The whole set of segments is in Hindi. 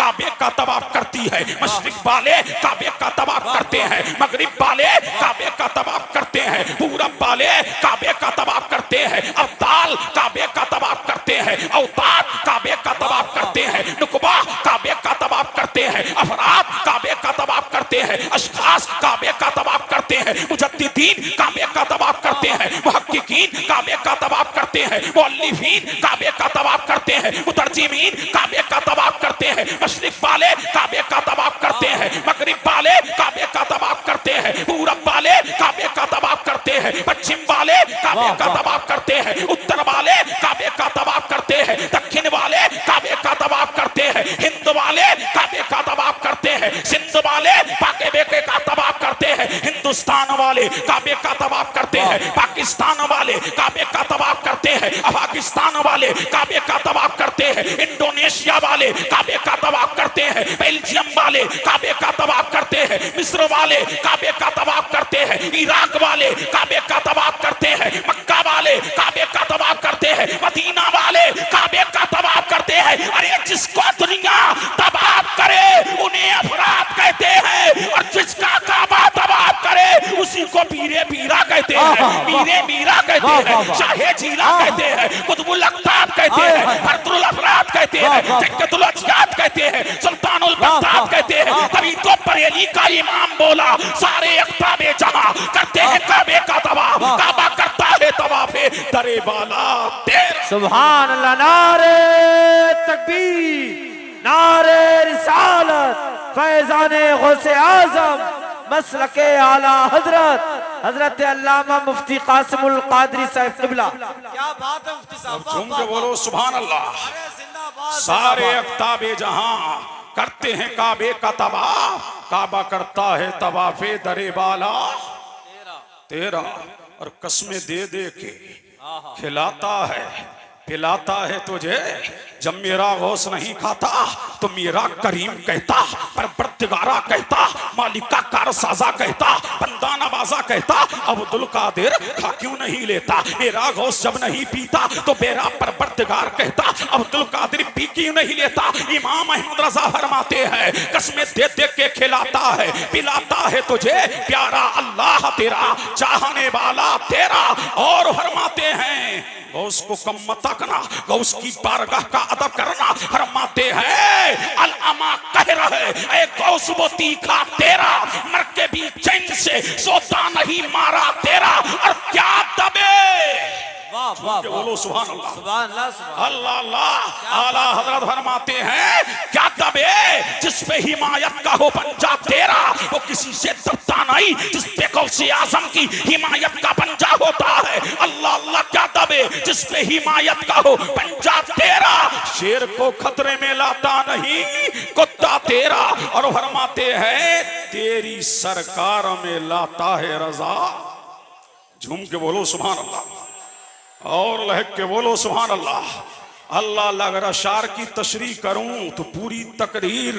काबे का तवाफ करती है, मशरिक वाले काबे का तवाफ करते हैं, मगरिब वाले काबे का तवाफ करते हैं, पूरब वाले काबे का तवाफ करते हैं, अब्दाल काबे का तवाफ करते हैं, औताद काबे का तवाफ करते हैं, नुकबा काबे का तवाफ करते हैं, अफराद काबे का तवाफ करते हैं, अशखास काबे का तवाफ करते हैं, मुजद्दिदीन काबे का तवाफ करते हैं, मुहक्किकीन काबे का तवाफ करते हैं, मुअल्लिफीन काबे का तवाफ करते हैं, मुतरजिमीन काबे का तवाफ करते हैं, मशरिक वाले काबे का तवाफ करते हैं, मगरिब वाले काबे का तवाफ करते हैं, पूरब वाले काबे का तवाफ करते हैं, पश्चिम वाले काबे का तवाफ करते हैं, उत्तर वाले काबे का तवाफ करते हैं, दक्षिण वाले काबे का तवाफ करते हैं, हिंद वाले काबे का तवाफ करते हैं, सिंध वाले काबे का तवाफ करते हैं, हिंदुस्तान वाले काबे का तवाफ करते हैं, पाकिस्तान वाले काबे का तवाफ करते हैं, अफगानिस्तान वाले काबे का तवाफ करते हैं, इंडोनेशिया वाले काबे का तवाफ करते हैं, बेल्जियम वाले काबे का तवाफ करते हैं, मिस्र वाले काबे का तवाफ करते हैं, इराक वाले काबे का तवाफ करते हैं, मक्का वाले काबे का तवाफ करते हैं, मदीना वाले काबे का तवाफ करते हैं। अरे जिसको दुनिया तवाफ करे उन्हें अफराद कहते हैं, और जिसका काबा तवाफ करे उसी को पीरे पीरा कहते हैं, मीरे मीरा कहते हैं, शाहे जीला कहते हैं, कुतुबुल अख्ताब कहते हैं, फर्दुल अफराद कहते हैं, जक्कतुल अजयाद कहते हैं, सुल्तानुल बगदाद कहते हैं। तभी तो बरेली का इमाम बोला सारे अख्ताबे जहां करते हैं काबे का तवाफ, काबा करता है तवाफे दरे वाला तेरा। सुभान अल्लाह, नारे तकबीर, नारे रिसालत, फैज़ाने गौसे आज़म, मसलके आला हजरत हजरत अल्लामा मुफ्ती कासिमुल कादरी साहब क़िबला। क्या बात है मुफ्ती साहब, झूम के बोलो सुभान अल्लाह। सारे अख्ताबे जहां करते हैं काबे का तवाफ, काबा करता है तवाफे दरे वाला तेरा। और कसमें दे दे के खिलाता है पिलाता है तुझे, जब मेरा गौस नहीं खाता तो मेरा करीम कहता, परवरदिगारा कहता, मालिका कारसाजा कहता, बंदा नवाजा कहता, अब्दुल कादिर खा क्यों नहीं लेता। मेरा गौस जब नहीं पीता तो मेरा परवरदिगार कहता, अब्दुल कादिर पी क्यों नहीं लेता। इमाम अहमद रजा फरमाते हैं कसमें दे दे के खिलाता है पिलाता है तुझे प्यारा अल्लाह तेरा, चाहने वाला तेरा। और फरमाते हैं गौस को कम मत तकना, गौस की बारगाह का अदब करना। फरमाते हैं अल-अमा कह रहे ऐ गौस वो तीखा तेरा, मर के भी चैन से सोता नहीं मारा तेरा। और क्या दबे, वाह वाह, बोलो सुभान अल्लाह, सुभान अल्लाह, अल्लाह अल्लाह। आला हजरत फरमाते हैं क्या दबे जिस पे हिमायत का हो पंजा तेरा, वो किसी से दबता नहीं जिस पे गौसे आजम की हिमायत का पंजा होता है। अल्लाह अल्लाह, क्या दबे जिस पे हिमायत का हो पंजा तेरा, शेर को खतरे में लाता नहीं कुत्ता तेरा। और फरमाते हैं तेरी सरकार में लाता है रजा। झूम के बोलो सुभान अल्लाह, और लहक के बोलो सुभान अल्लाह। अल्लाह अगर अशार की तशरीह करूं तो पूरी तकरीर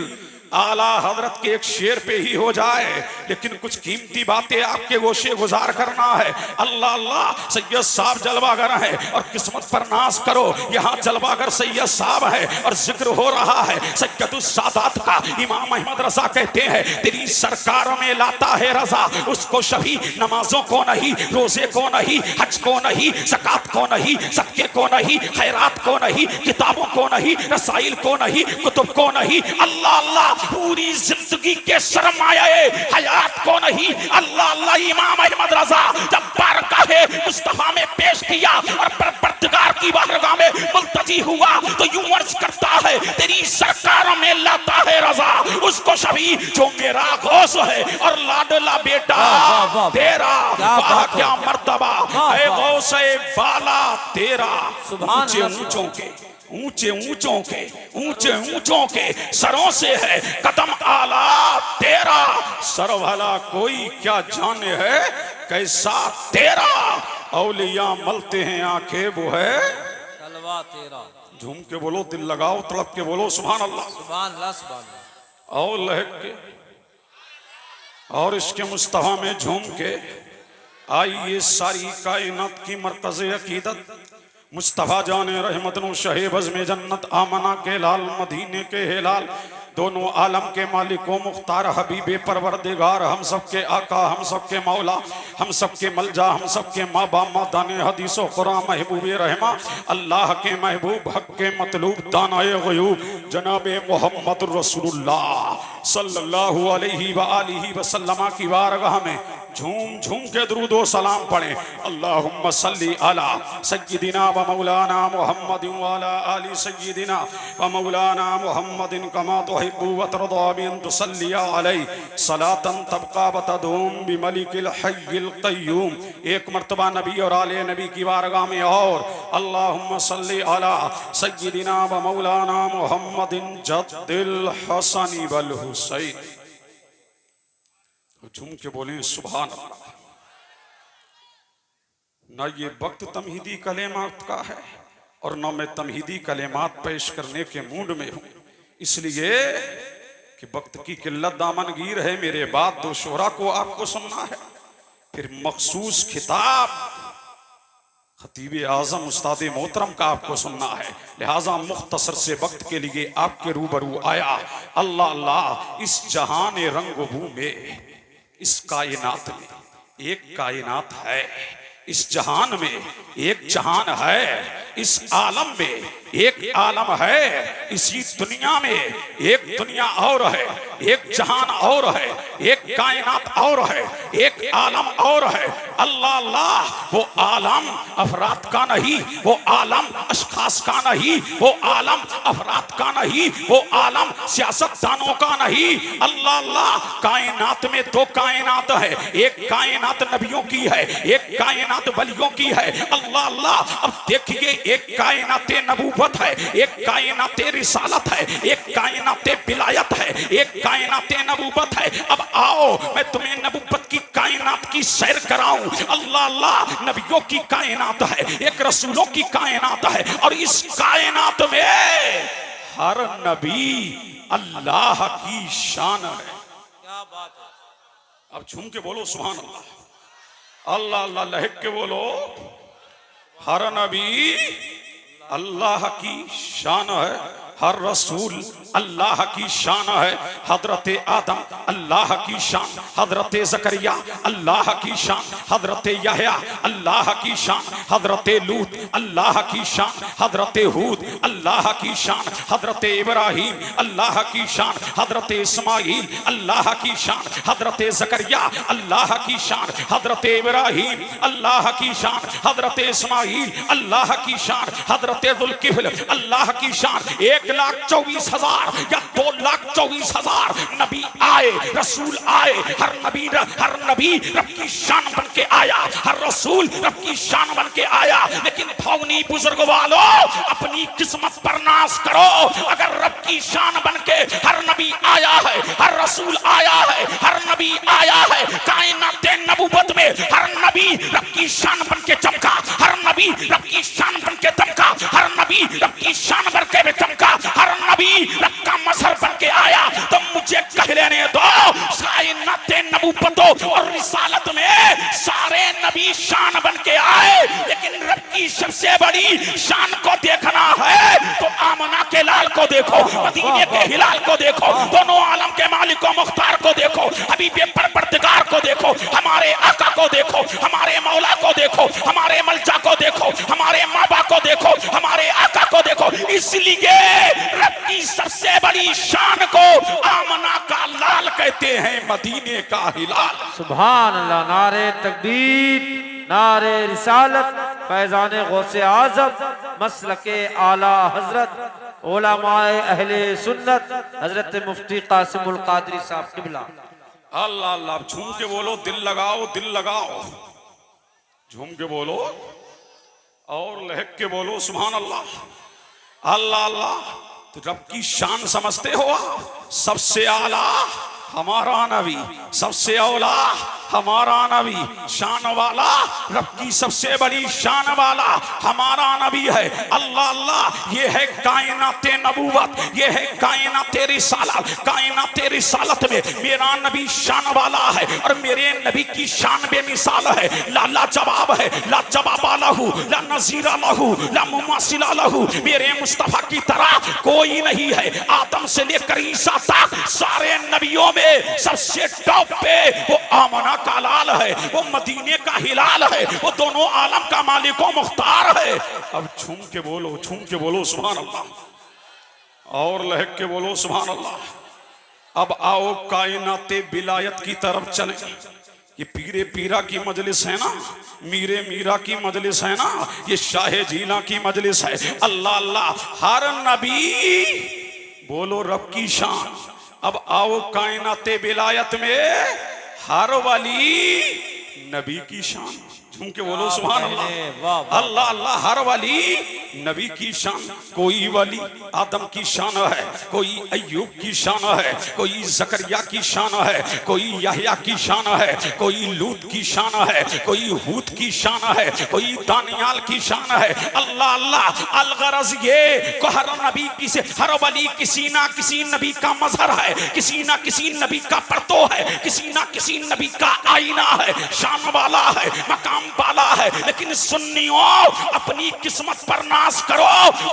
आला हजरत के एक शेर पे ही हो जाए, लेकिन कुछ कीमती बातें आपके गोशे गुजार करना है। अल्लाह अल्लाह, सैयद साहब जलवागर है और किस्मत पर नाज करो, यहाँ जलवागर सैयद साहब है और जिक्र हो रहा है सैयदुस सादात का। इमाम अहमद रजा कहते हैं तेरी सरकार में लाता है रजा, उसको शफी नमाजों को नहीं, रोजे को नहीं, हज को नहीं, ज़कात को नहीं, सदके को नहीं, खैरात को नहीं, किताबों को नहीं, रसाइल को नहीं, कुतुब को नहीं। अल्लाह अल्लाह, पूरी जिंदगी के सरमाए हयात को नहीं। अल्लाह अल्लाह, इमाम अहमद रजा जब बारगाहे मुस्तफा में पेश किया और परवरदिगार की बारगाह में मुल्तजी हुआ तो यूं अर्ज करता है तेरी सरकार में लाता है रजा, उसको शफी जो मेरा गौस है और लाडला बेटा तेरा। वाह क्या मर्तबा है गौस बाला तेरा। ऊंचे ऊंचों के ऊंचे ऊंचों के ऊंचे ऊंचों के सरों से है कदम आला तेरा। सर भला कोई क्या जाने है कैसा तेरा, औलिया मलते हैं आंखें वो है तलवा तेरा। झूम के बोलो, दिल लगाओ, तड़प के बोलो सुभान अल्लाह, सुभान अल्लाह, सुभान अल्लाह। और लहक के और इसके मुस्तफा में झूम के आइए सारी कायनात की मरकज़ अकीदत मुस्तफा जाने रहमत नु शहे बज़्म जन्नत आमना के लाल मदीने के हेलाल दोनों आलम के मालिक व मुख्तार हबीबे परवरदिगार, हम सबके आका, हम सबके मौला, हम सबके मलजा, हम सबके माँ बाप दाने हदीस व कुरान महबूब रहमा, अल्लाह के महबूब हक के मतलूब दानाए गयूब जनाब मोहम्मद रसूलुल्लाह सल्लल्लाहु अलैहि व आलिहि वसल्लम की बारगाह में झूम झूम के दुरूद व सलाम पढ़ें। अल्लाहुम्मा सल्ली अला सय्यिदिना व मौलाना मुहम्मदिन व अला आलि सय्यिदिना व मौलाना मुहम्मदिन कमा तुहिब्बु व तर्दा बि अन तुसल्ली अलैहि सलातन तबका व तदूम बि मलिकिल हय्यिल क़य्यूम। एक मर्तबा नबी और आले नबी की बारगाह में और अल्लाहुम्मा सल्ली अला सय्यिदिना व मौलाना मुहम्मदिन जद्दिल हसन वल हुसैन। झूम के बोले सुभान अल्लाह। ना ये वक्त तमहीदी कलेमात का है और ना मैं तमहीदी कलेमात पेश करने के मूड में हूं, इसलिए कि वक्त की किल्लत दामनगीर है। मेरे बाद दो शोरा को आपको सुनना है, फिर मखसूस खिताब खतीब आजम उस्ताद मोहतरम का आपको सुनना है। लिहाजा मुख्तसर से वक्त के लिए आपके रूबरू आया। अल्लाह अल्लाह, इस जहान रंगबू में, इस कायनात में एक कायनात है, इस जहान में एक जहान है, इस आलम में एक आलम है, इसी दुनिया में एक दुनिया और है, एक जहान और है, एक कायनात और है, एक आलम और है। अल्लाह अल्लाह, वो आलम अफराद का नहीं, वो आलम अशखास का नहीं, वो आलम अफराद का नहीं, वो आलम सियासतदानों का नहीं। अल्लाह अल्लाह, कायनात में दो कायनात है, एक कायनात नबियों की है, एक कायनात वलियों की है। अल्लाह अल्लाह, अब देखिए, एक कायनात नबूवत है, एक कायनात रिसालत है, एक कायनात विलायत है, एक कायनात नबूवत है। अब आओ मैं तुम्हें नबूवत की कायनात की सैर कराऊं। अल्लाह अल्लाह, नबियों की कायनात है, एक रसूलों की कायनात है, और इस कायनात में हर नबी अल्लाह की शान है। क्या बात है। अब झूम के बोलो सुभान अल्लाह। अल्लाह अल्लाह लहक के बोलो, हर नबी अल्लाह की शान है, हर रसूल अल्लाह की शान है। हजरत आदम अल्लाह की शान, हजरत जकरिया अल्लाह की शान, हजरत यहया अल्लाह की शान, हजरत लूत अल्लाह की शान, हजरत हूद अल्लाह की शान, हजरत इब्राहिम अल्लाह की शान, हजरत इस्माइल अल्लाह की शान, हजरत जकरिया अल्लाह की शान, हजरत इब्राहिम अल्लाह की शान, हजरत इस्माइल अल्लाह की शान, हजरत जुल्किफ्ल अल्लाह की शान। 1,24,000 या 2,24,000 नबी आए, रसूल आए। हर नबी रब की शान बन के आया, हर रसूल रब की शान बन के आया। लेकिन भौनी बुजुर्ग वालों, अपनी किस्मत पर नाश करो। अगर रब की शान बन के हर नबी आया है, हर रसूल आया है, हर नबी आया है, कायनात नबूवत में हर नबी रब की शान बन के चमका, हर नबी रब की शान बन के चमका, हर नबी रब की शान बन के चमका, हर नबी रब का मजहर बन के आया। तो मुझे कह लेने दो, कायनात नबूवत और रिसालत में सारे नबी शान बन के आए, लेकिन रब की सबसे बड़ी शान को देखना है तो आमना के लाल को देखो, मदीने के हिलाल को देखो, दोनों आलम के मालिक व मुख्तार को देखो, हबीबे परवरदिगार को देखो, हमारे आका को देखो, हमारे मौला को देखो, हमारे मलजा को देखो, हमारे माँ बाप को देखो, हमारे आका को देखो। इसलिए रब की सबसे बड़ी शान को आमना का लाल कहते हैं, मदीने का हिलाल। सुभान अल्लाह। नारे तकबीर, नारे रिसालत, फैजान गौसे आजम, मसलके आला हजरत उलमाए अहले सुन्नत हजरत मुफ्ती कासिमुल कादरी साहब किबला। अल्लाह अल्लाह, झूम के बोलो, दिल लगाओ, दिल लगाओ, झूम के बोलो और लहक के बोलो सुभान अल्लाह। अल्लाह अल्लाह, तो रब की शान समझते हो? सबसे आला हमारा नबी, सबसे औला हमारा नबी शान वाला, रब की सबसे बड़ी शान वाला हमारा नबी है। अल्लाह अल्लाह, ये है कायनात नबूवत, ये है कायनात रिसालत। कायनात रिसालत में मेरा नबी शान वाला है और मेरे नबी की शान बेमिसाल है। ला जवाब है, ला जवाब लहू, ला नजीरा लहू, ला मुमासिला लहू। मेरे मुस्तफा की तरह कोई नहीं है। आदम से लेकर ईसा तक सारे नबियों में सबसे टॉप पे वो आमना का लाल है, वो मदीने का हिलाल है, वो दोनों आलम का मालिक व मुख्तार है। अब झूम के बोलो, झूम के बोलो सुभान अल्लाह, और लहक के बोलो सुभान अल्लाह। अब आओ कायनाते विलायत की तरफ चले। ये पीरे पीरा की मजलिस है ना, मीरे मीरा की मजलिस है ना, ये शाहे जीला की मजलिस है। अल्लाह अल्लाह, हर नबी बोलो रब की शान। अब आओ कायनाते विलायत में हर वाली नबी की शान। झूम के बोलो सुभान अल्लाह। अल्लाह अल्लाह, हर वाली नबी की शान। कोई वाली आदम की शान है, कोई अय्यूब की शान है, कोई जकरिया की शान है, कोई यहया की शान है, कोई लूत की शान है, कोई हूद की शान है, कोई दानियाल की शान है। अल्लाह अल्लाह, अलगरज ये को हर नबी की से हर वाली किसी ना किसी नबी का मजहर है, किसी ना किसी नबी का परतो है, किसी ना किसी नबी का आईना है, शान वाला है, मकाम वाला है। लेकिन सुन्नियों, अपनी किस्मत पर नाज करो।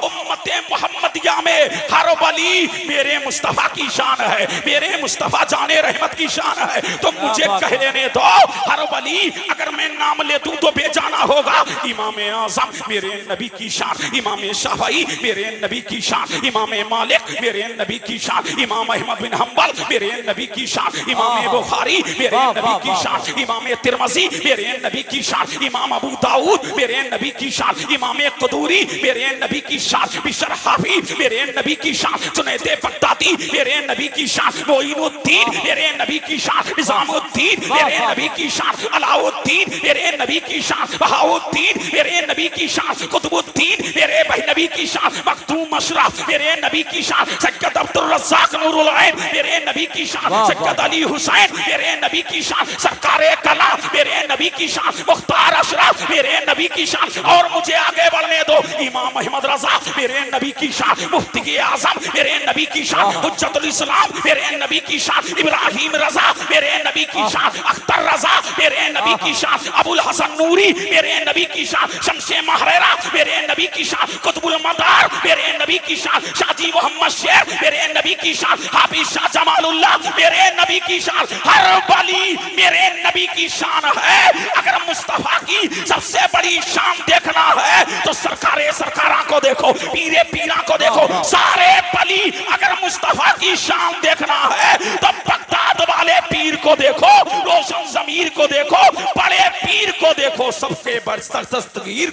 उम्मते मुहम्मदिया में हर वली मेरे मुस्तफा की शान है, मेरे मुस्तफा जाने रहमत की शान है। तो मुझे कह लेने दो, हर वली अगर मैं नाम ले दूं तो बेजाना होगा। इमाम आज़म मेरे नबी की शान, इमाम शाफई मेरे नबी की शान, इमाम मालिक मेरे नबी की शान, इमाम अहमद बिन हंबल मेरे नबी की शान, इमाम बुखारी मेरे नबी की शान, इमाम तिरमिज़ी मेरे नबी की शान, इमाम अबू दाऊद मेरे नबी की शान, इमाम कदूरी मेरे नबी की शान, बिशर हाफी मेरे नबी की शान, जुनैद बगदादी मेरे नबी की शान, मोइनुद्दीन मेरे नबी की शान, निजामुद्दीन मेरे नबी की शान, अलाउद्दीन मेरे नबी की शान, बहाउद्दीन मेरे नबी की शान, कुतुबुद्दीन मेरे नबी की शान, मखदूम अशरफ मेरे नबी की शान, सैयद अब्दुल रज़्ज़ाक नूरुल ऐन मेरे नबी की शान, सैयद अली हुसैन मेरे नबी की शान, सरकारे कला मेरे नबी की शान, मुख्तार अशरफ मेरे नबी की शान। और मुझे आगे बढ़ने दो, इमाम अहमद रजा मेरे नबी की शान, मुफ्ती आजम मेरे नबी की शान, हुज्जतुल इस्लाम मेरे नबी की शान, इब्राहिम रजा मेरे नबी की शान, अख्तर रजा मेरे नबी की शान, अबुल हसन नूरी मेरे नबी की शान, शमसे महरेरा मेरे नबी की शान, कुतुबुल मदार मेरे नबी की शान, शाजी मोहम्मद शेर मेरे नबी की शान, हाफिज शाह जमालुल्लाह मेरे नबी की शान। हर वली मेरे नबी की शान है। अगर मुस्तफा की सबसे बड़ी शान देखना है तो सरकारे सरकारा को देखो, पीरे पीरा को देखो, सारे वली। अगर मुस्तफा की शान देखना है तो बगदाद वाले पीर को देखो, रोशन जमीर को देखो, बड़े पीर को देखो, सबके बरसतगीर।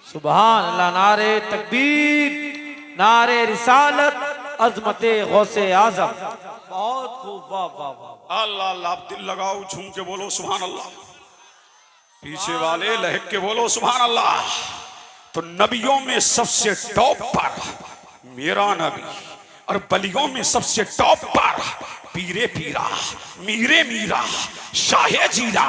सुभान अल्लाह, नारे तकबीर, नारे रिसालत, अजमते गौसे आजम। बहुत खूब, वाह वाह वाह। अल्लाह अल्लाह, दिल लगाओ, झूम के बोलो सुभान अल्लाह, पीछे वाले लहक के बोलो सुभान अल्लाह। तो नबियों में सबसे टॉप पर मेरा नबी और बलियों में सबसे टॉप पर पीरे पीरा, मीरे मीरा, शाहे जीला,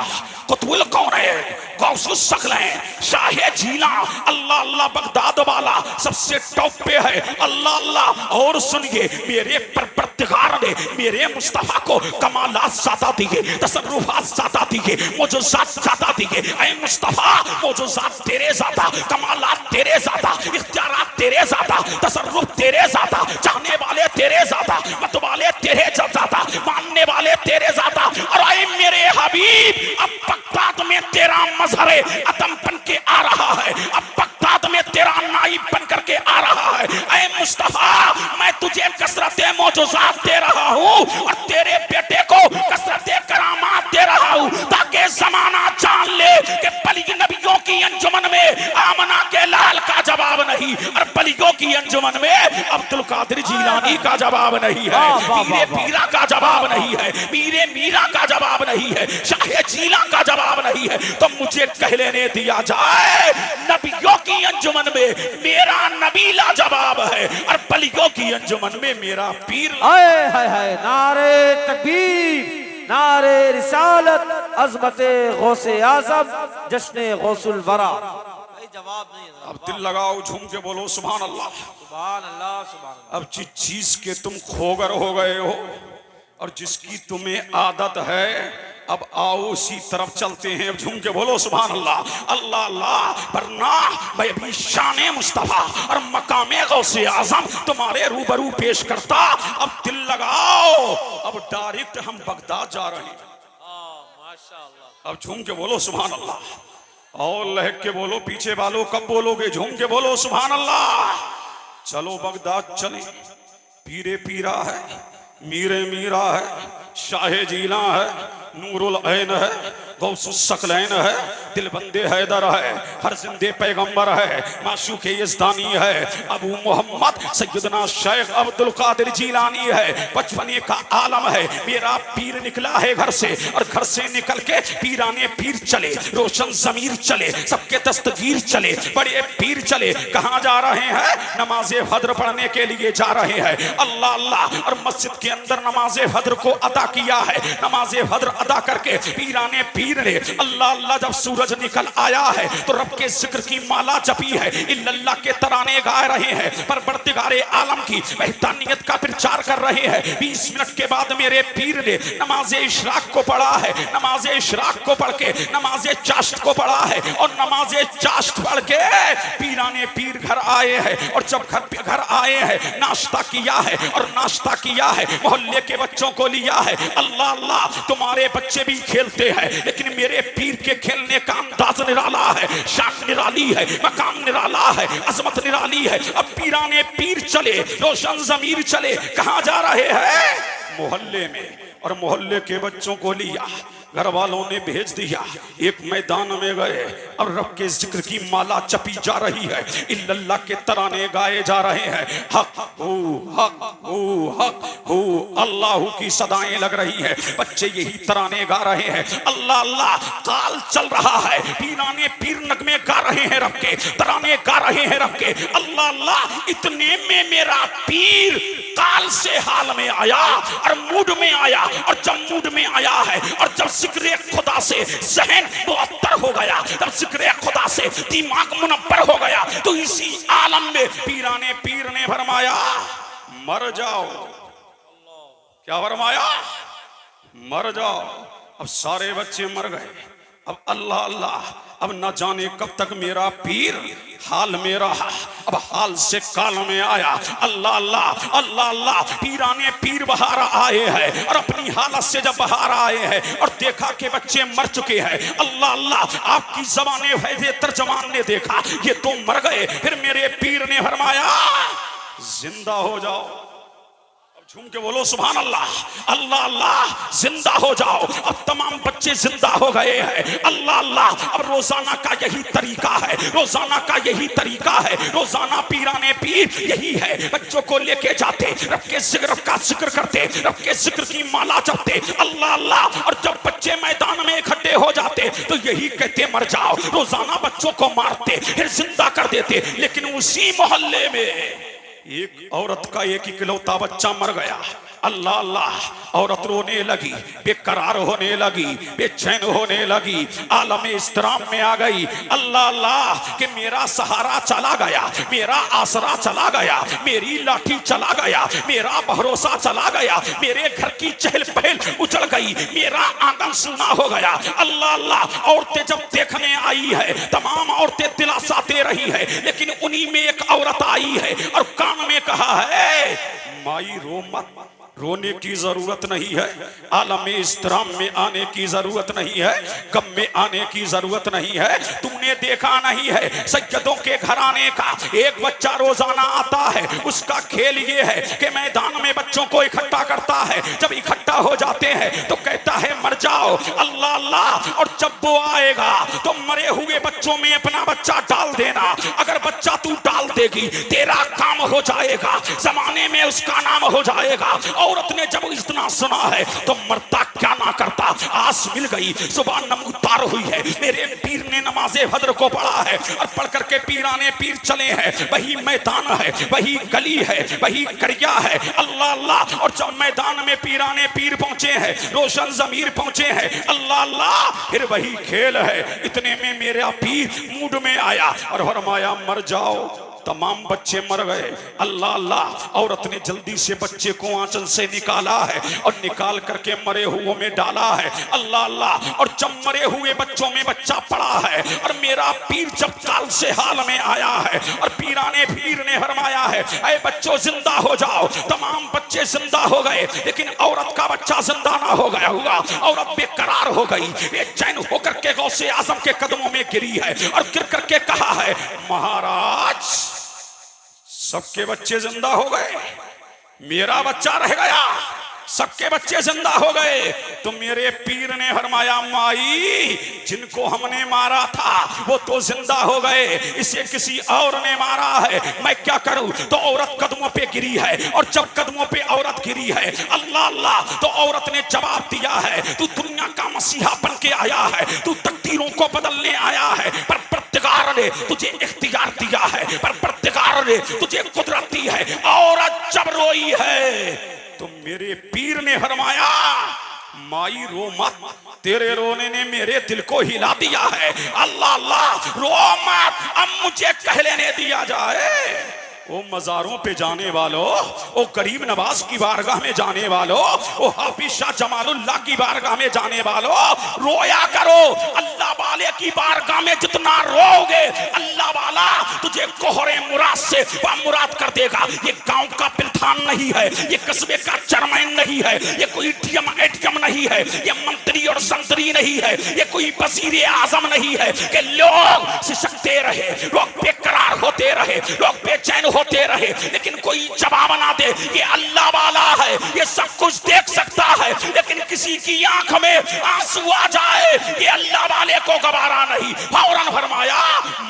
कुतुबुल कौनैन, गौसुस सकलैन, शाहे जीला। अल्लाह अल्लाह, बगदाद वाला सबसे टॉप पे है। अल्लाह अल्लाह। और सुनिए, मेरे परवरदिगार ने मेरे मुस्तफा को कमालात ज़्यादा दिए, तसर्रुफात ज़्यादा दिए, मौजूज़ात ज़्यादा दिए। ऐ मुस्तफा, मौजूज़ात तेरे ज़्यादा, कमालात तेरे ज़्यादा, इख्तियारात तेरे ज़्यादा, तसर्रुफ तेरे ज़्यादा, चाहने वाले तेरे ज़्यादा, मतवाले तेरे ज़्यादा, मानने वाले तेरे ज़्यादा। और ऐ मेरे हबीब, अब बगदाद में तेरा मजहरे अदम बन के आ रहा है, अब बगदाद में तेरा नाइब बन करके आ रहा है। ऐ मुस्तफा, मैं तुझे कसरते मौजूज़ात दे रहा हूँ और तेरे बेटे को कसरते करामात दे रहा हूँ, ताकि जमाना जान ले कि बली नबियों की अंजुमन में आमना के लाल का जवाब नहीं और बलियों की अंजुमन में अब्दुल कादिर जीलानी का जवाब नहीं है, पीरे पीरा का जवाब नहीं है, मीरे मीरा का जवाब नहीं है, शाहे जीला का जवाब नहीं है। तो मुझे कह लेने दिया जाए, नबियों की अंजुमन में मेरा नबी ला जवाब है और बलियों की अंजुमन में मेरा पीर। हाय हाय हाय, नारे तकबीर, नारे रिसालत, अजमत गौसे आजम जश्न गौसुल वरा। भाई जवाब नहीं है। अब दिल लगाओ, झूम के बोलो सुभान अल्लाह। सुभान अल्लाह सुभान अल्लाह। अब जिस चीज के तुम खोगर हो गए हो और जिसकी तुम्हें आदत है, अब आओ उसी तरफ चलते हैं। अब झूम के बोलो सुभान अल्लाह। अल्लाह अल्लाह। वरना मैं भी शान मुस्तफा और मकामे गौसे आजम तुम्हारे रूबरू पेश करता। अब दिल लगाओ, अब डायरेक्ट हम बगदाद जा रहे हैं। माशाअल्लाह। अब झूम के बोलो सुभान अल्लाह। और लहक के बोलो, पीछे वालों कब बोलोगे? झूम के बोलो सुभान अल्लाह। चलो बगदाद चले। पीरे पीरा है, मीरे मीरा है, शाहे जीला है, नूरुल ऐन है, गौसुस सकलैन है, दिलबंदे हैदर है, हर जिंदे पैगंबर है, माशूके यज़दानी है, अबू मोहम्मद सैयदना शेख अब्दुल कादिर जीलानी है। बचपने का आलम है। मेरा पीर निकला है घर से और घर से निकल के पीराने पीर चले, रोशन जमीर चले, सबके दस्तगीर चले, बड़े पीर चले। कहाँ जा रहे हैं? नमाजे फज्र पढ़ने के लिए जा रहे हैं। अल्लाह अल्लाह। और मस्जिद के अंदर नमाजे फज्र को अदा किया है। नमाजे फज्र अदा करके पीराने पीर ने अल्लाह अल्लाह जब सूरज निकल आया है तो रब के जिक्र की माला जपी है, इल्लल्लाह के तराने गा रहे हैं, परवरदिगारे आलम की वहदानियत का प्रचार कर रहे हैं। 20 मिनट के बाद मेरे पीर ने नमाजे इशराक को पढ़ा है। नमाजे इशराक को पढ़ के नमाजे चाश्त को पढ़ा है और नमाजे चाश्त पढ़ के पीराने पीर घर आए हैं। और जब घर आए हैं नाश्ता किया है और नाश्ता किया है, मोहल्ले के बच्चों को लिया है। अल्लाह अल्लाह। तुम्हारे बच्चे भी खेलते हैं लेकिन मेरे पीर के खेलने का अंदाज निराला है, शान निराली है, मकाम निराला है, अजमत निराली है। अब पीराने पीर चले, रोशन जमीर चले। कहाँ जा रहे हैं? मोहल्ले में। और मोहल्ले के बच्चों को लिया, घर वालों ने भेज दिया। एक मैदान में गए और रब के जिक्र की माला चपी जा रही है, इल्लल्लाह के तराने गाए जा रहे हैं। हक हू हक हू हक हू अल्लाह की सदाएं लग रही है। बच्चे यही तराने गा रहे हैं। अल्लाह अल्लाह। काल चल रहा है। पीराने पीर नगमे गा रहे हैं, रब के तराने गा रहे हैं रब के। अल्लाह अल्लाह। इतने में मेरा पीर काल से हाल में आया और मूड में आया। और जब मूड में आया है और जब जिक्र खुदा से ज़हन मुअत्तर हो गया, जब जिक्र खुदा से दिमाग मुनव्वर हो गया, तो इसी आलम में पीराने पीर ने फरमाया मर जाओ। क्या फरमाया? मर जाओ। अब सारे बच्चे मर गए। अब अल्लाह अल्लाह। अब न जाने कब तक मेरा पीर हाल में रहा। अब हाल से काल में आया। अल्लाह अल्लाह अल्लाह अल्लाह। पीराने पीर बाहर आए हैं और अपनी हालत से जब बाहर आए हैं और देखा कि बच्चे मर चुके हैं, अल्लाह अल्लाह। आपकी ज़बाने फैज़े तर्जमान ने देखा ये तो मर गए। फिर मेरे पीर ने फरमाया जिंदा हो जाओ। झूम के बोलो सुभान अल्लाह। अल्लाह अल्लाह। जिंदा हो जाओ। अब तमाम बच्चे जिंदा हो गए हैं। अल्लाह अल्लाह। अब रोजाना का यही तरीका है, रोजाना का यही तरीका है। रोजाना पीराने पीर यही है, बच्चों को लेके जाते, रब के जिक्र का जिक्र करते, रब के जिक्र की माला जपते। अल्लाह अल्लाह। और जब बच्चे मैदान में इकट्ठे हो जाते तो यही कहते मर जाओ। रोजाना बच्चों को मारते फिर जिंदा कर देते। लेकिन उसी मोहल्ले में एक औरत का एक इकलौता बच्चा मर गया। अल्लाह अल्लाह। औरत रोने लगी, बेकरार होने लगी, बेचैन होने लगी, आलम इस्तराम में आ गई। अल्लाह अल्लाह। कि मेरा सहारा चला गया, मेरा आसरा चला गया, मेरी लाठी चला गया, मेरा भरोसा चला गया, मेरे घर की चहल पहल उजड़ गई, मेरा आंगन सूना हो गया। अल्लाह अल्लाह। औरतें जब देखने आई है, तमाम औरतें दिलासा दे रही है, लेकिन उन्हीं में एक औरत आई है और कान में कहा है माई रो मत, रोने की जरूरत नहीं है, आलम इस्तराम में आने की जरूरत नहीं है, गम में आने की जरूरत नहीं है। तूने देखा नहीं है सैयदों के घराने का एक बच्चा रोजाना आता है, उसका खेल ये है कि मैदान में बच्चों को इकट्ठा करता है। जब इकट्ठा हो जाते हैं तो कहता है मर जाओ। अल्लाह अल्लाह। और जब वो आएगा तो मरे हुए बच्चों में अपना बच्चा डाल देना। अगर बच्चा तू डाल देगी, तेरा काम हो जाएगा, जमाने में उसका नाम हो जाएगा। औरत ने जब इतना सुना है तो मरता क्या ना करता। आस मिल गई, सुबह नमूदार हुई है, मेरे पीर ने नमाज़े फजर को पढ़ा है और पढ़ करके पीराने पीर चले हैं। वही मैदान है, वही गली है, वही करिया है, अल्लाह अल्लाह। और जब मैदान में पीराने पीर पहुंचे हैं, रोशन जमीर पहुंचे हैं, अल्लाह अल्लाह, फिर वही खेल है। इतने में मेरा पीर मूड में आया और फरमाया मर जाओ। तमाम बच्चे मर गए। अल्लाह अल्लाह, औरत ने जल्दी से बच्चे को आंचल से निकाला है और निकाल करके मरे हुओं में डाला है। अल्लाह अल्लाह, और जब मरे हुए बच्चों में बच्चा पड़ा है और मेरा पीर जब काल से हाल में आया है और पीराने पीर ने फरमाया है ऐ बच्चों जिंदा हो जाओ। तमाम बच्चे जिंदा हो गए, लेकिन औरत का बच्चा जिंदा ना हो गया हुआ। औरत बेकरार हो गई, बेचैन होकर के गौसे आजम के कदमों में गिरी है और गिर करके कहा है महाराज सबके बच्चे जिंदा हो गए, मेरा बच्चा रह गया। सबके बच्चे जिंदा हो गए तो मेरे पीर ने फरमाया माई जिनको हमने मारा था वो तो जिंदा हो गए, इसे किसी और ने मारा है, मैं क्या करूं। तो औरत कदमों पे गिरी है और जब कदमों पे औरत गिरी है अल्लाह अल्लाह, तो औरत ने जवाब दिया है तू दुनिया का मसीहा बन के आया है, तू तकदीरों को बदलने आया है, पर परवरदिगार ने तुझे इख्तियार दिया है, पर परवरदिगार ने तुझे कुदरत दी है। औरत जब रोई है तो मेरे पीर ने फरमाया माई रो मत, तेरे रोने ने मेरे दिल को हिला दिया है। अल्लाह अल्लाह, रो मत, अब मुझे कह लेने दिया जाए। ओ मज़ारों पे जाने वालों, ओ करीम नवाज की बारगाह में जाने वालों, ओ हाफिज शाह जमालुल्लाह की बारगाह में जाने वालों, रोया करो। अल्लाह वाले की बारगाह में जितना रोओगे अल्लाह वाला तुझे कोहरे मुराद से मुराद कर देगा। ये गांव का प्रधान नहीं है, ये कस्बे का चेयरमैन नहीं है, ये कोई एटीएम नहीं है, ये मंत्री और संतरी नहीं है, ये कोई वजीर आजम नहीं है कि लोग सिसकते रहे, लोग बेकरार होते रहे, लोग बेचैन होते रहे, लेकिन कोई जवाब ना दे। ये अल्लाह वाला है, ये सब कुछ देख सकता है, लेकिन किसी की आंख में आंसू आ जाए ये अल्लाह वाले को गवारा नहीं। फौरन फरमाया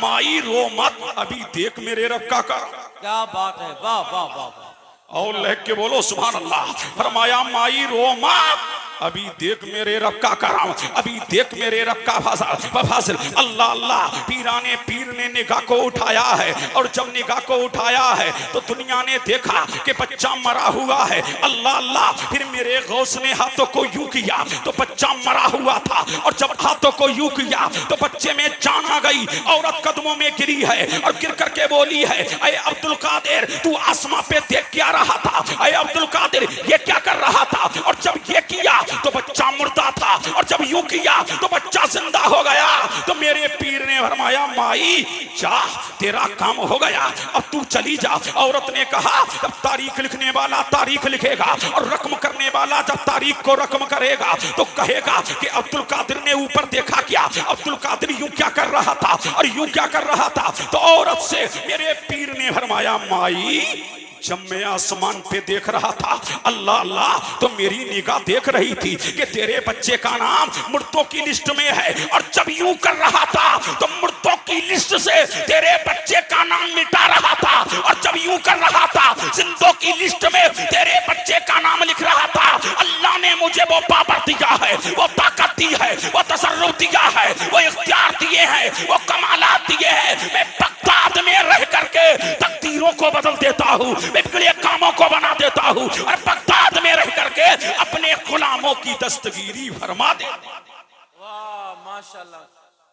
माई रो मत, अभी देख मेरे रब का कर। क्या बात है, वाह वाह वाह वाह। और लग के बोलो सुभान अल्लाह। फरमाया माई रो मत, अभी देख मेरे रब का कराम, अभी देख मेरे रब का फासिल। अल्लाह अल्लाह, पीराने पीर ने निगाह को उठाया है और जब निगाह को उठाया है तो दुनिया ने देखा कि बच्चा मरा हुआ है। अल्लाह अल्लाह, फिर मेरे गौस ने हाथों को यूं किया तो बच्चा मरा हुआ था और जब हाथों को यूं किया तो बच्चे में जान आ गई। औरत कदमों में गिरी है और गिर करके बोली है ऐ अब्दुल कादिर तू आसमां पे देख क्या रहा था, ऐ अब्दुल कादिर ये क्या कर रहा था। और जब ये किया तो बच्चा मुर्दा था और जब यूं किया तो बच्चा जिंदा हो गया। तो मेरे पीर ने फरमाया माई जा तेरा काम हो गया, अब तू चली जा। औरत ने कहा जब तारीख लिखने वाला तारीख लिखेगा और रकम करने वाला जब तारीख को रकम करेगा तो कहेगा कि अब्दुल कादिर ने ऊपर देखा क्या, अब्दुल कादिर यूं क्या कर रहा था और यूं क्या कर रहा था। तो औरत से मेरे पीर ने फरमाया माई जब मैं आसमान पे देख रहा था अल्लाह अल्लाह तो मेरी निगाह देख रही थी कि तेरे बच्चे का नाम मुर्दों की लिस्ट में है और जब यूं कर रहा था तो मुर्दों की लिस्ट से तेरे बच्चे का नाम मिटा रहा था और जब यूं कर रहा था जिंदों की लिस्ट में तेरे बच्चे का नाम लिख रहा था। अल्लाह ने मुझे वो पावर दिया है, वो ताकत दी है, वो तसर्रुफ दिया है, वो इख्तियार दिए हैं, वो कमालात दिए हैं। मैं बगदाद में रह करके तकदीरों को बदल देता हूँ, मैं बिगड़े कामों को बना देता हूँ और बगदाद में रह करके अपने गुलामों की दस्तगीरी फरमा दे। वाह माशाल्लाह।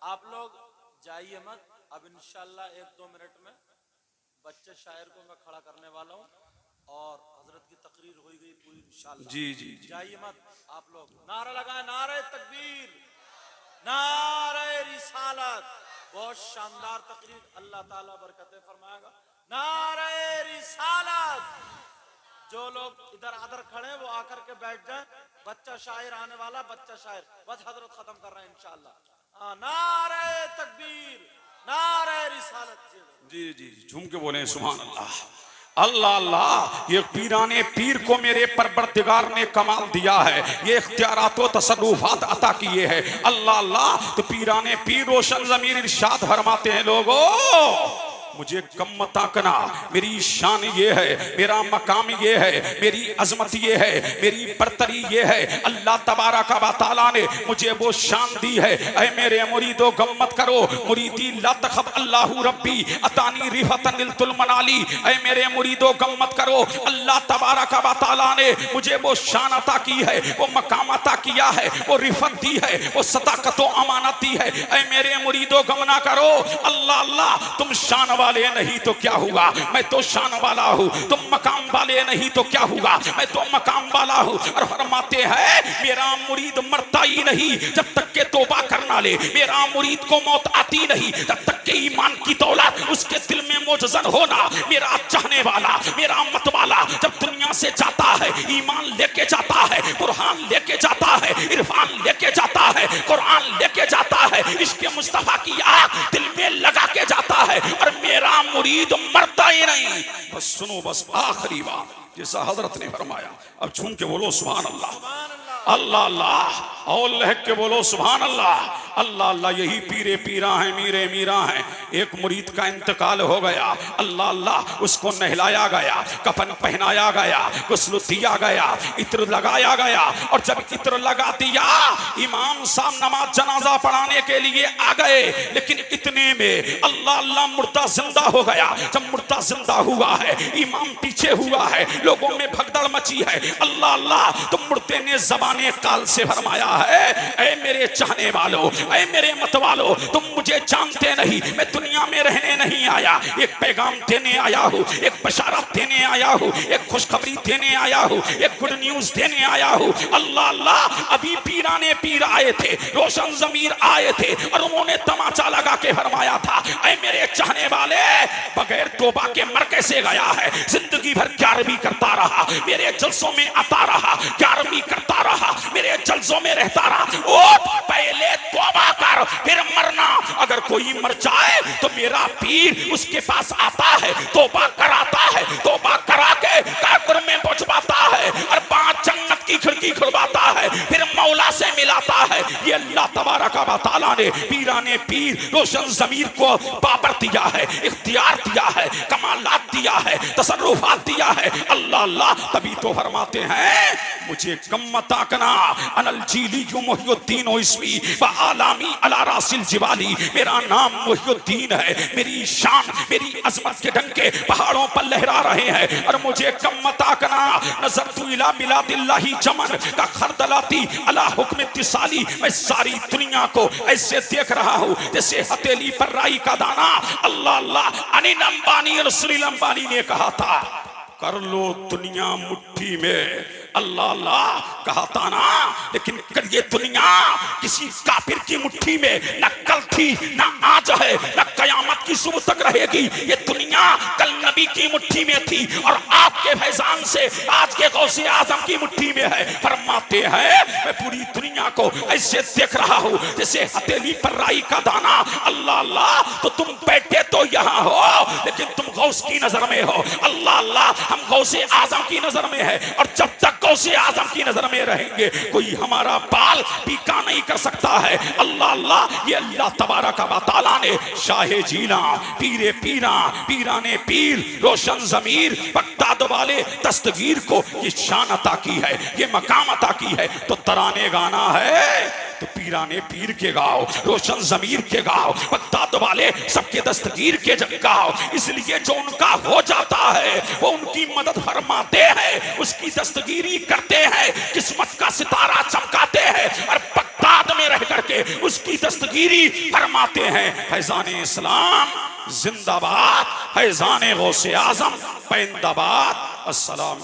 आप लोग जाइए मत, अब इंशाल्लाह 1-2 मिनट में बच्चे शायर को मैं खड़ा करने वाला हूँ और हजरत की तकरीर हो गई पूरी इंशाल्लाह। जी जी जाइए मत आप लोग, नारा लगाए, नारे तकबीर, नारे रिसालत। बहुत शानदार तकरीर, अल्लाह ताला बरकतें फरमाएगा। नारे रिसालत। जो लोग इधर आदर खड़े हैं वो आकर के बैठ जाएं। बच्चा शायर आने वाला, बच्चा शायर बस हजरत खत्म कर रहे हैं इंशाल्लाह। नारे तकबीर, नारे रिसालत। जी जी झूम के बोले सुभान अल्लाह। अल्लाह अल्लाह, ये पीराने पीर को मेरे परवरदिगार ने कमाल दिया है, ये इख्तियारात व तसर्रुफात अता किए हैं। अल्लाह अल्लाह, तो पीराने पीर रोशन ज़मीर इरशाद फरमाते हैं लोगों मुझे कम मत आंकना, मेरी शान ये है, मेरा मकाम ये है, मेरी अजमत ये है, मेरी बरतरी ये है। अल्लाह तबारक व तआला ने मुझे वो शान दी है। ऐ मेरे मुरीदो गम मत करो, मुरीदी ला तखब अल्लाहु रब्बी अतानी रिफतन निलतुल मनाली। ऐ मेरे मुरीदो गम मत करो, अल्लाह तबारक व तआला ने मुझे वो शान अता की है, वो मकाम अता किया है, वो रिफत दी है, वो सदाकत व अमानत दी है। ऐ मेरे मुरीदो गम ना करो, अल्लाह अल्लाह तुम शान वाले नहीं तो क्या हुआ, मैं तो शान वाला हूँ। तुम मकाम वाले नहीं तो क्या हुआ, मैं तो मकाम वाला हूँ। और फरमाते हैं मेरा मुरीद मरता ही नहीं जब तक के तौबा करना ले, मेरा मुरीद को मौत आती नहीं जब तक के ईमान की दौलत उसके दिल में मौजूद होना। मेरा चाहने वाला, मेरा मत वाला जब दुनिया से जाता है, ईमान लेके जाता है, कुरान लेके जाता है, इरफान लेके जाता है, कुरान लेके जाता है, इश्क़ मुस्तफा की आग दिल में लगा के जाता है। और मेरा मुरीद मरता ही नहीं। बस सुनो, बस आखिरी बात जैसा हजरत ने फरमाया, अब झूम के बोलो सुभान अल्लाह, अल्लाह अल्लाह, और लहक के बोलो सुभान अल्लाह, अल्लाह अल्लाह। यही पीरे पीरा हैं, मीरे मीरा हैं। एक मुरीद का इंतकाल हो गया, अल्लाह अल्लाह, उसको नहलाया गया, कफन पहनाया गया, गुस्ल दिया गया, इत्र लगाया गया। और जब इत्र लगा दिया, इमाम साहब नमाज जनाजा पढ़ाने के लिए आ गए, लेकिन इतने में अल्लाह अल्लाह मुर्दा जिंदा हो गया। जब मुर्दा जिंदा हुआ है, इमाम पीछे हुआ है, लोगों में भगदड़ मची है। अल्लाह अल्लाह, तो मुर्दे ने ज़बाने काल से फरमाया है, ऐ मेरे चाहने वालों, ऐ मेरे मत वालों, तुम मुझे जानते नहीं, मैं दुनिया में रहने नहीं आया, एक पैगाम देने आया हूँ, एक बशारत देने आया हूँ, एक खुशखबरी देने आया हूँ, एक गुड न्यूज देने आया हूँ। अल्लाह अल्लाह, अभी पीराने पीर आए थे, रोशन ज़मीर आए थे, और उन्होंने तमाचा लगा के फरमाया था, ऐ मेरे चाहने वाले, बगैर तौबा के मर कैसे गया है, जिंदगी भर ग्यारहवीं करता रहा, मेरे जलसों में आता रहा, ग्यारहवीं करता रहा, मेरे जलसों में रहता रहा। ओ पहले तौबा कर फिर मरना। अगर कोई मर जाए तो मेरा पीर उसके पास आता है, तौबा कराता है, तौबा करा के काबर में पहुंचवाता है, और 5 जन्नत की खिड़की खुलवाता है, फिर मौला से मिलाता है। ये अल्लाह तबारक व तआला ने पीराने पीर रोशन ज़मीर को पावर दिया है, इख्तियार दिया है, कमालात दिया है, तसर्रुफात दिया है। अल्लाह अल्लाह, तभी तो फरमाते हैं मुझे कम मत आकना, अनल जीली मुहियुद्दीन इस्मी व आलामी अला रासिल जिबाली। मेरा नाम मुहियुद्दीन है, मेरी शान, मेरी अजमत के डंके पहाड़ों पर लहरा रहे हैं। और मुझे कम मत आकना, नज़रतु इला बिलादिल्लाहि जमन का खरदलाती अला हुक्म इत्तिसाली। मैं सारी दुनिया को ऐसे देख रहा हूँ जैसे हथेली पर राई का दाना। अल्लाह अल्लाह, अनिल अंबानी रसूल अंबानी ने कहा था, कर लो दुनिया मुट्ठी में। अल्लाह अल्लाह कहा था ना, लेकिन ये दुनिया किसी काफिर की मुट्ठी में न कल थी, न आज है, न कयामत की सुबह तक रहेगी। ये दुनिया कल नबी की मुट्ठी में थी, और आपके फैजान से आज के गौसे आजम की मुट्ठी में है। फरमाते हैं मैं पूरी दुनिया को ऐसे देख रहा हूँ जैसे हथेली पर राई का दाना। अल्लाह अल्लाह, तो तुम बैठे तो यहाँ हो, लेकिन तुम गौस की नजर में हो। अल्लाह अल्लाह, हम गौसे आजम की नजर में है, और जब तक गौसे आजम की नजर में रहेंगे कोई हमारा बाल पीका नहीं कर सकता है। अल्लाह अल्लाह, ये अल्लाह तबारक व तआला ने शाहे जीना, पीरे पीरा, पीराने पीर, रोशन ज़मीर, बगदाद वाले दस्तगीर को ये शान अता की है, ये मकाम अता की है। तो तराने गाना है तो पीराने पीर के गाओ, रोशन ज़मीर के गाओ, बगदाद वाले सबके दस्तगीर के जब गाओ। इसलिए जो उनका हो जाता है वो उनकी मदद फरमाते हैं, उसकी दस्तगीरी करते हैं, किस्मत का सितारा चमकाते हैं, और बगदाद में रह करके उसकी दस्तगीरी फरमाते हैं। फैज़ान इस्लाम जिंदाबाद, फैज़ान गौसे आज़म पैंदाबाद। अस्सलाम।